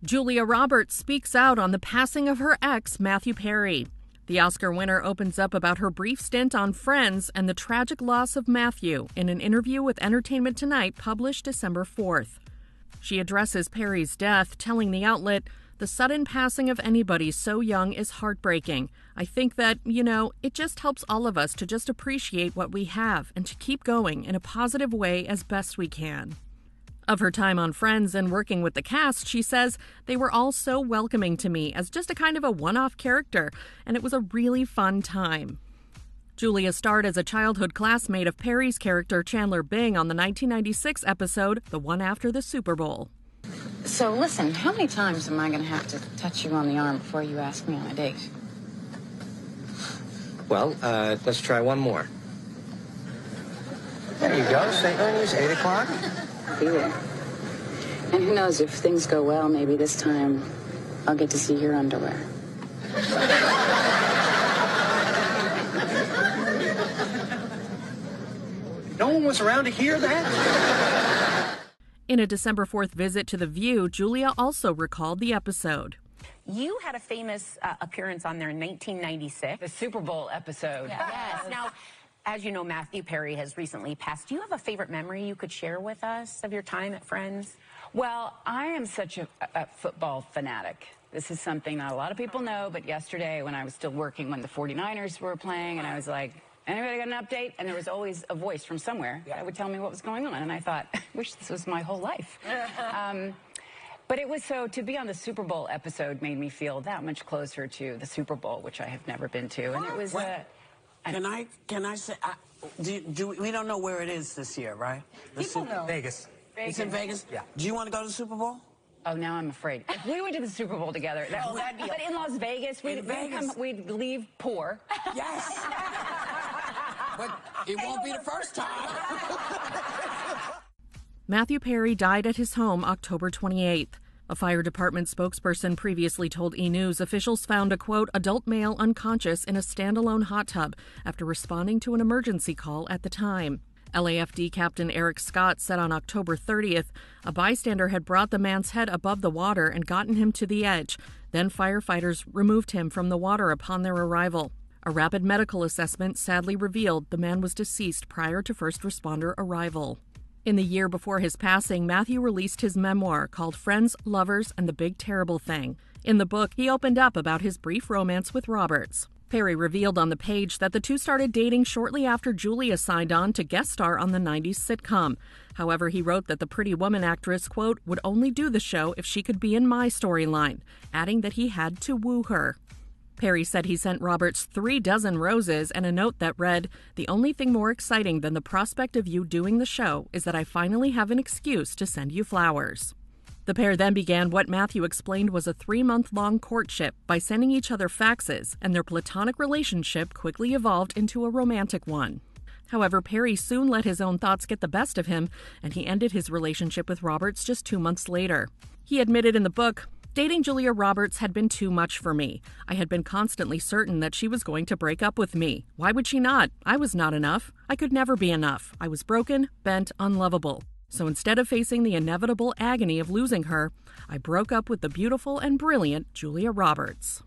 Julia Roberts speaks out on the passing of her ex, Matthew Perry. The Oscar winner opens up about her brief stint on Friends and the tragic loss of Matthew in an interview with Entertainment Tonight published December 4th. She addresses Perry's death, telling the outlet, "The sudden passing of anybody so young is heartbreaking. I think that, it just helps all of us to just appreciate what we have and to keep going in a positive way as best we can." Of her time on Friends and working with the cast, she says, "They were all so welcoming to me as just a kind of a one-off character, and it was a really fun time." Julia starred as a childhood classmate of Perry's character Chandler Bing on the 1996 episode, The One After the Super Bowl. So listen, how many times am I going to have to touch you on the arm before you ask me on a date? Well, let's try one more. There you go, St. Ernie's, 8 o'clock. Be there. And who knows, if things go well, maybe this time I'll get to see your underwear. No one was around to hear that? In a December 4th visit to The View, Julia also recalled the episode. You had a famous appearance on there in 1996. The Super Bowl episode. Yes. Now, as you know, Matthew Perry has recently passed. Do you have a favorite memory you could share with us of your time at Friends? Well, I am such a football fanatic. This is something not a lot of people know, but yesterday when I was still working when the 49ers were playing, and I was like, anybody got an update? And there was always a voice from somewhere that would tell me what was going on. And I thought, I wish this was my whole life. But it was to be on the Super Bowl episode made me feel that much closer to the Super Bowl, which I have never been to. And it was... Can I say, we don't know where it is this year, right? People know. Vegas. It's in Vegas? Yeah. Do you want to go to the Super Bowl? Oh, now I'm afraid. If we went to the Super Bowl together, that'd be... But in Las Vegas, we'd leave poor. Yes. But it won't be the first time. Matthew Perry died at his home October 28th. A fire department spokesperson previously told E! News officials found a, quote, adult male unconscious in a standalone hot tub after responding to an emergency call at the time. LAFD Captain Eric Scott said on October 30th, a bystander had brought the man's head above the water and gotten him to the edge. Then firefighters removed him from the water upon their arrival. A rapid medical assessment sadly revealed the man was deceased prior to first responder arrival. In the year before his passing, Matthew released his memoir called Friends, Lovers, and the Big Terrible Thing. In the book, he opened up about his brief romance with Roberts. Perry revealed on the page that the two started dating shortly after Julia signed on to guest star on the 90s sitcom. However, he wrote that the Pretty Woman actress, quote, would only do the show if she could be in my storyline, adding that he had to woo her. Perry said he sent Roberts 36 roses and a note that read, "The only thing more exciting than the prospect of you doing the show is that I finally have an excuse to send you flowers." The pair then began what Matthew explained was a 3-month-long courtship by sending each other faxes, and their platonic relationship quickly evolved into a romantic one. However, Perry soon let his own thoughts get the best of him, and he ended his relationship with Roberts just 2 months later. He admitted in the book, "Dating Julia Roberts had been too much for me. I had been constantly certain that she was going to break up with me. Why would she not? I was not enough. I could never be enough. I was broken, bent, unlovable. So instead of facing the inevitable agony of losing her, I broke up with the beautiful and brilliant Julia Roberts."